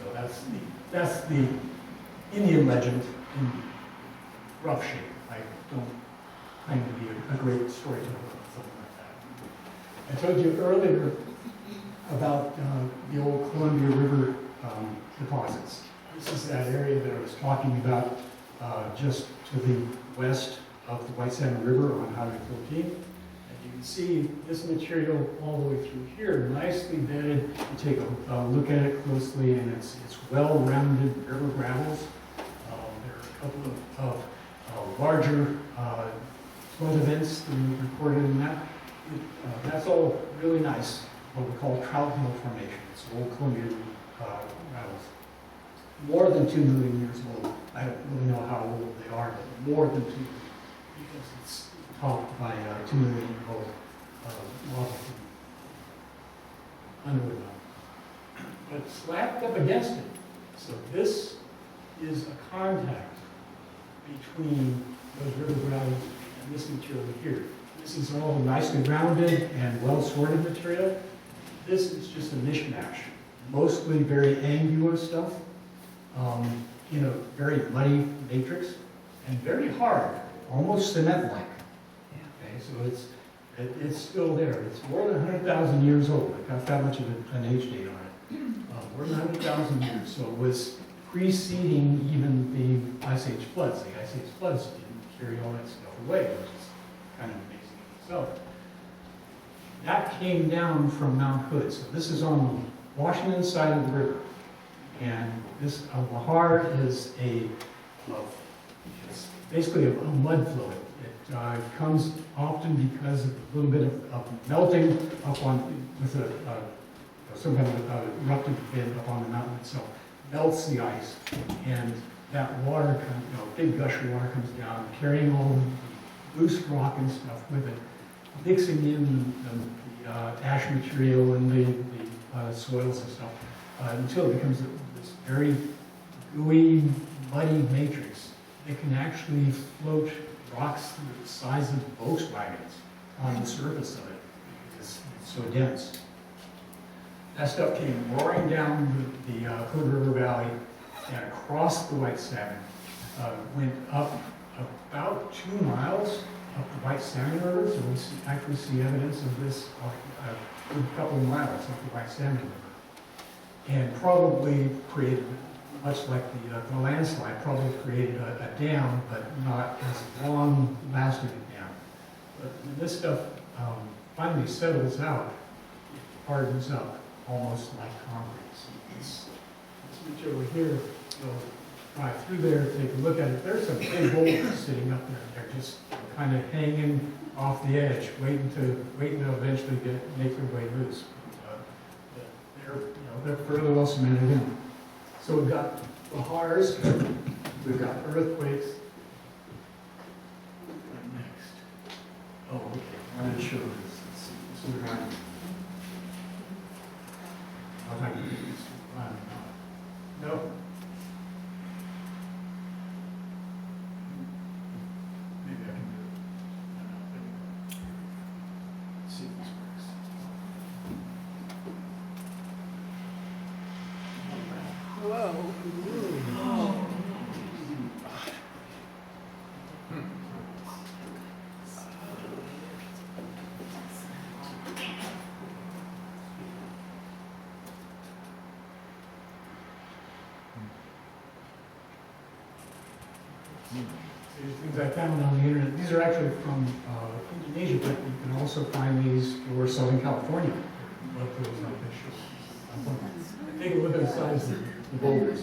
So that's the Indian legend in rough shape. I don't claim to be a great storyteller or something like that. I told you earlier about the old Columbia River deposits. This is that area that I was talking about just to the west of the White Salmon River on Highway 14. And you can see this material all the way through here, nicely bedded. You take a look at it closely, and it's well-rounded river gravels. There are a couple of larger flood events that we recorded in that. That's all really nice, what we call Trout Hill Formation. It's old Columbia gravels. More than 2 million years old. I don't really know how old they are, but more than 2 million, because it's topped by 2 million year old lava underwood. But slapped up against it. So this is a contact between those river gravels and this material here. This is all nicely rounded and well-sorted material. This is just a mishmash, mostly very angular stuff, in a very muddy matrix, and very hard, almost cement-like. Okay, so it's still there. It's more than 100,000 years old. It got that much of an age date on it. More than 100,000 years. So it was preceding even the Ice Age floods. The Ice Age floods didn't carry all that stuff away, which is kind of amazing in itself. That came down from Mount Hood. So this is on the Washington side of the river. And this lahar is it's basically a mud flow. It comes often because of a little bit of melting up on, with some kind of eruptive event up on the mountain itself. Melts the ice, and that water, big gush of water comes down, carrying all the loose rock and stuff with it, mixing in the ash material and the soils and stuff, until it becomes this very gooey, muddy matrix. It can actually float rocks the size of Volkswagens on the surface of it. It's so dense. That stuff came roaring down the Hood River Valley and across the White Salmon. Went up about 2 miles up the White Salmon River, so we actually see evidence of this a good couple of miles up the White Salmon River. And probably created, much like the landslide, probably created a dam, but not as long lasting a dam. But when this stuff finally settles out, it hardens up almost like concrete. So this material here, you'll drive through there, take a look at it. There's some big boulders sitting up there. They're just kind of hanging off the edge, waiting to eventually make their way loose. They're fairly well cemented in. So we've got lahars, we've got earthquakes. What next? Oh, okay. I wanted to show this. So we've got. I'll try to do this. No. Maybe I can do it. Let's see if this works. Whoa. These things I found on the internet, these are actually from Indonesia, but you can also find these for Southern California. Take a look at the size of the boulders.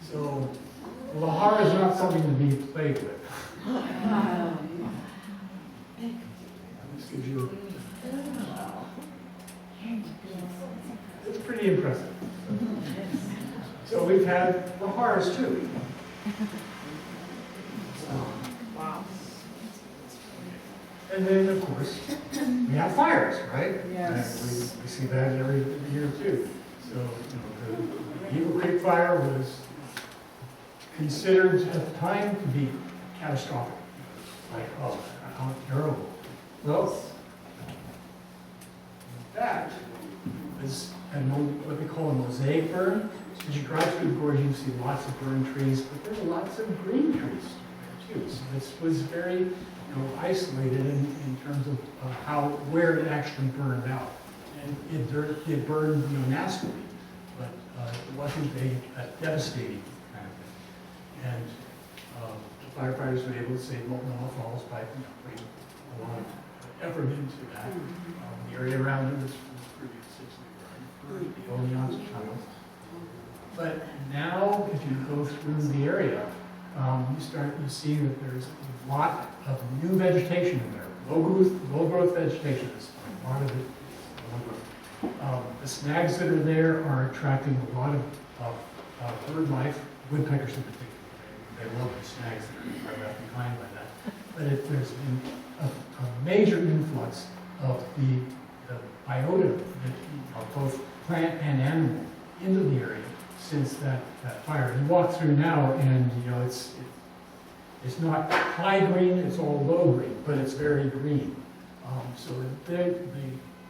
So, lahar is not something to be played with. This gives you. It's pretty impressive. So we've had lahars too. Wow. And then, of course, we have fires, right? Yes. And we see that every year too. So, the Eagle Creek fire was considered at the time to be catastrophic. Like, oh, how terrible. Well, that is what they call a mosaic burn. As you drive through the gorge, you see lots of burned trees, but there's lots of green trees there too. So this was very isolated in terms of where it actually burned out. And it burned nastily, but it wasn't a devastating kind of thing. And the firefighters were able to save Molten Falls by putting a lot of effort into that. The area around it was pretty essentially burned. The only tunnel. But now, if you go through the area, you see that there's a lot of new vegetation in there. Low growth vegetation at this point. A lot of it is low growth. The snags that are there are attracting a lot of bird life, woodpeckers in particular. They love the snags that are left behind by that. But there's been a major influx of the biota of both plant and animal into the area since that fire. You walk through now, and It's not high green, it's all low green, but it's very green. So the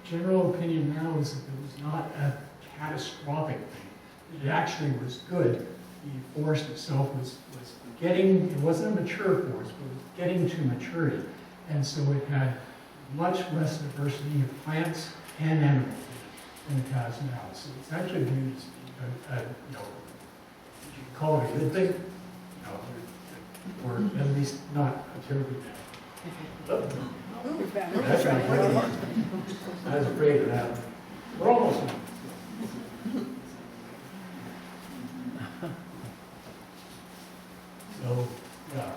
general opinion now is that it was not a catastrophic thing. It actually was good. The forest itself was getting, it wasn't a mature forest, but it was getting to maturity. And so it had much less diversity of plants and animals than it has now. So it's actually viewed as, you know, would you call it a good thing? No, or at least not a terribly bad. That's right. I was afraid of that. We're almost done. So, yeah,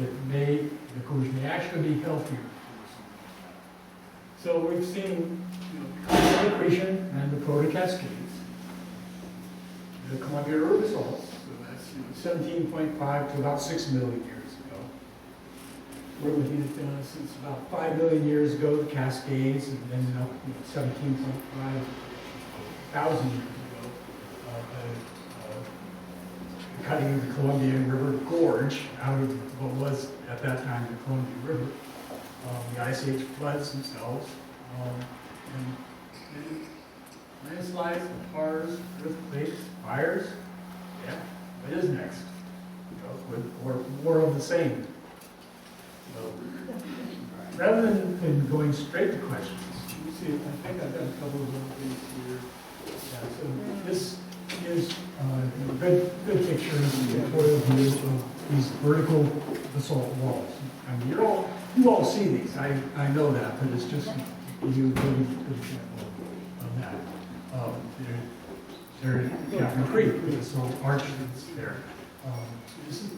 it may, of course, may actually be healthier. So we've seen, you know, the accretion and the proto-cascades, the Columbia River basalts, so that's 17.5 to about 6 million years ago. We're looking at since about 5 million years ago, the Cascades, and then up 17.5 thousand years ago, cutting of the Columbia River Gorge out of what was at that time the Columbia River, the Ice Age floods themselves, and landslides, fires, earthquakes, fires. Yeah, what is next? You know, or more of the same. So, rather than going straight to questions, you see, I think I've got a couple of little things here. Yeah, so this is a good picture of the photo view of these vertical basalt walls. I mean, you all see these. I know that, but it's just to give you a good example of that. They're concrete with this little arch that's there. This is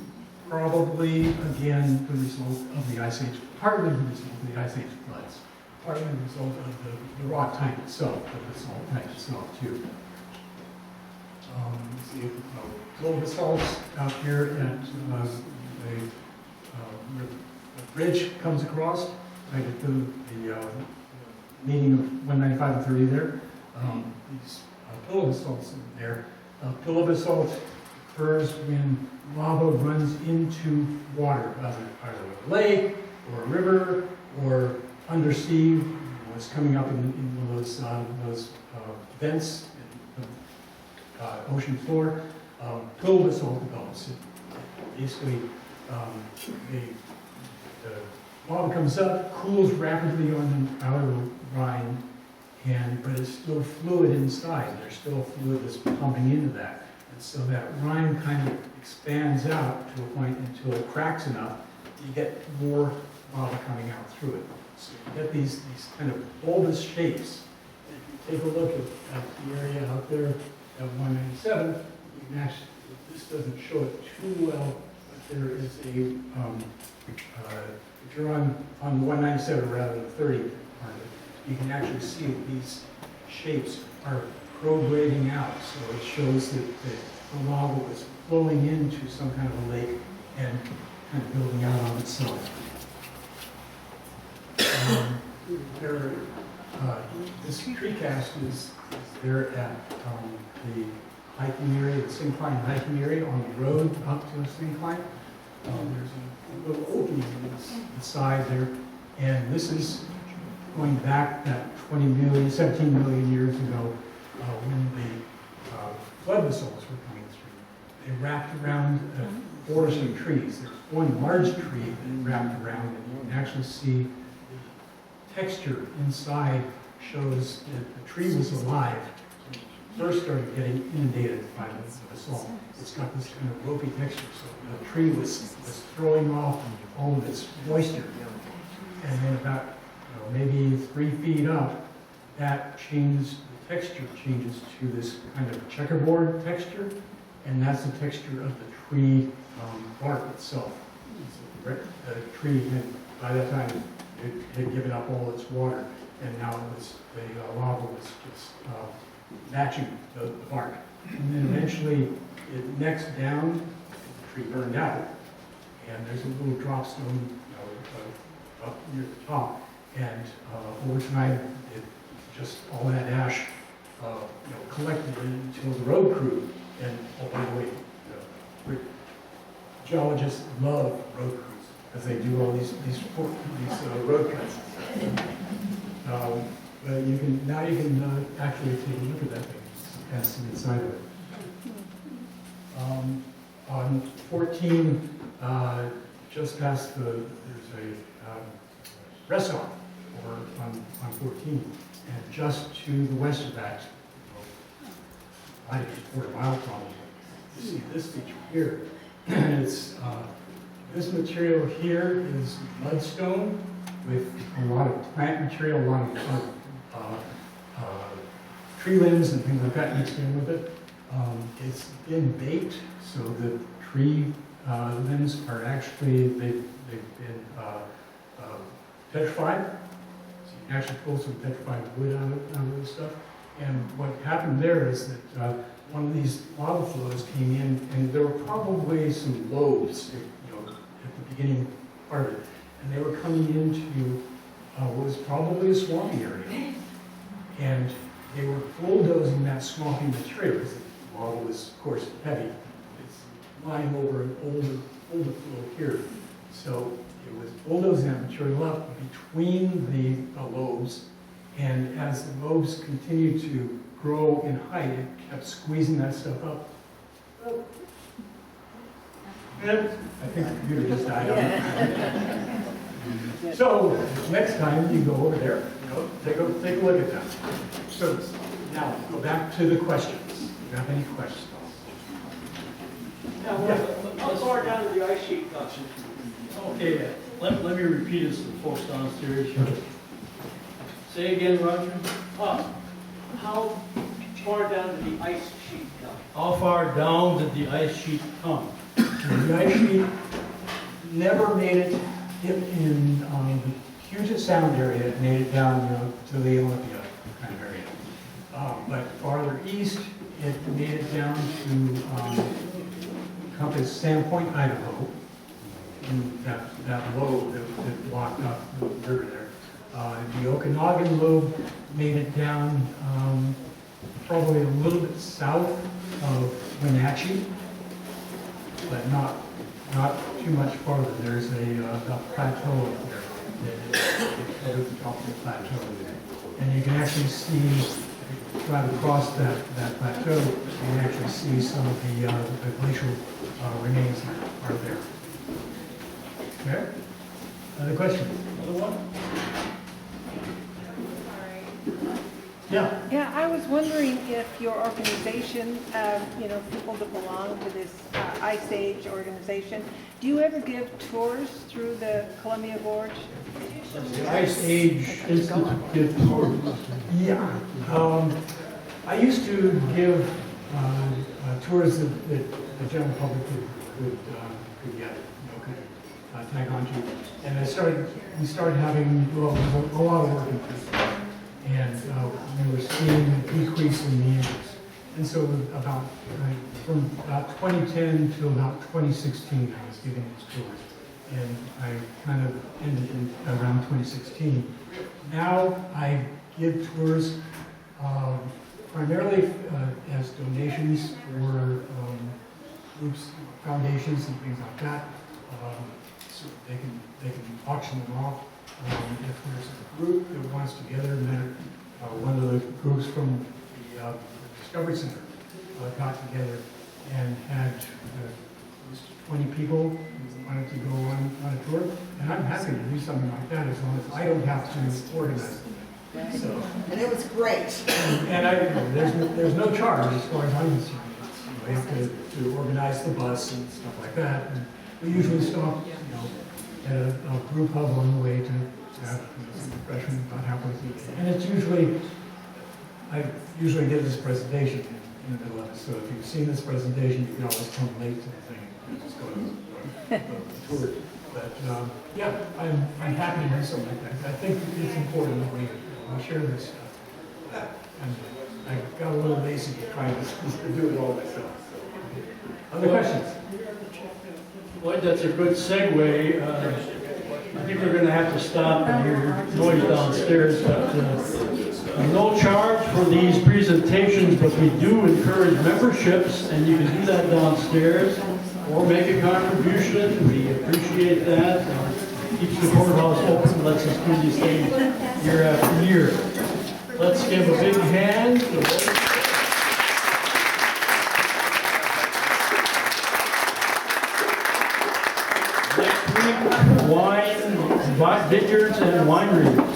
probably, again, the result of the Ice Age, partly the result of the Ice Age floods, partly the result of the rock type itself, the basalt type itself, too. See little basalts out here at where the bridge comes across, right at the meeting of 195 and 30 there. These pillow basalts in there. Pillow basalt occurs when lava runs into water, either a lake or a river or undersea. It's coming up in those vents in the ocean floor. Pillow basalt develops. Basically, the lava comes up, cools rapidly on the outer rind, but it's still fluid inside. There's still fluid that's pumping into that. And so that rind kind of expands out to a point until it cracks enough, you get more lava coming out through it. So you get these kind of bulbous shapes. If you take a look at the area out there at 197, you can actually, this doesn't show it too well, but there is a, if you're on 197 rather than 30 part of it, you can actually see that these shapes are prograding out. So it shows that the lava was flowing into some kind of a lake and kind of building out on itself. This tree cast is there at the hiking area, the syncline hiking area on the road up to the syncline. There's a little opening on the side there, and this is going back that 17 million years ago when the flood basalts were coming through. They wrapped around a forest of trees. There's one large tree that wrapped around, and you can actually see the texture inside shows that the tree was alive when it first started getting inundated by the basalt. It's got this kind of ropey texture, so the tree was throwing off all of its moisture. And then about maybe 3 feet up, that changes, the texture changes to this kind of checkerboard texture, and that's the texture of the tree bark itself. So the tree had, by that time, it had given up all its water, and now the lava was just matching the bark. And then eventually it necks down, the tree burned out, and there's a little drop stone up near the top. And over time, it just all that ash collected until the road crew, and oh, by the way, geologists love road crews because they do all these road cuts. But now you can actually take a look at that thing and see inside of it. On 14, just past there's a rest stop over on 14, and just to the west of that, I think it's a quarter mile probably. You see this feature here. It's this material here is mudstone with a lot of plant material, a lot of tree limbs and things like that mixed in with it. It's been baked, so the tree limbs are actually they've been petrified. So you can actually pull some petrified wood out of this stuff. And what happened there is that one of these lava flows came in, and there were probably some lobes, at the beginning part of it, and they were coming into what was probably a swampy area, and they were bulldozing that swampy material because the lava was, of course, heavy. It's lying over an older flow here, so it was bulldozing that material up between the lobes. And as the lobes continued to grow in height, it kept squeezing that stuff up. And I think the computer just died on it. So next time you go over there, take a look at that. So now go back to the questions. Do you have any questions? How far down to the ice sheet comes? Okay, let me repeat this to the folks downstairs. Say again, Roger. How far down to the ice sheet come? How far down did the ice sheet come? The ice sheet never made it in the Puget Sound area. It made it down to the Olympia kind of area. But farther east, it made it down to Compass Sandpoint, Idaho, in that lobe that blocked up the river there. The Okanagan lobe made it down probably a little bit south of Wenatchee, but not too much farther. There's a plateau up there. It covers the top of the plateau there. And you can actually see, if you drive across that plateau, you can actually see some of the glacial remains that are there. Okay? Other questions? Another one? Yeah. Yeah, I was wondering if your organization, people that belong to this Ice Age organization, do you ever give tours through the Columbia Gorge? The Ice Age Institute did tours. Yeah. I used to give tours that the general public could get, could tag onto. And we started having a lot of working people. And we were seeing a decrease in the interest. And so from about 2010 to about 2016, I was giving these tours. And I kind of ended in around 2016. Now I give tours primarily as donations for groups, foundations, and things like that. So they can auction them off. If there's a group that wants to gather, then one of the groups from the Discovery Center got together and had close to 20 people who wanted to go on a tour. And I'm happy to do something like that as long as I don't have to organize it. So, And it was great. and there's no charge as far as I'm concerned. We have to organize the bus and stuff like that. And we usually stop, at a group hub on the way to have some refreshment about halfway through. And it's I usually give this presentation in the middle of it. So if you've seen this presentation, you can always come late to the thing and just go to the tour. But yeah, I'm happy to do something like that. I think it's important that we share this stuff. And I got a little lazy trying to do it all myself. So. Other questions? Lloyd, that's a good segue. I think we're going to have to stop and hear noise downstairs. But no charge for these presentations, but we do encourage memberships, and you can do that downstairs. or make a contribution. We appreciate that. Keeps the courthouse open, lets us do these things year after year. Let's give a big hand to next week, wine, vineyards and winery.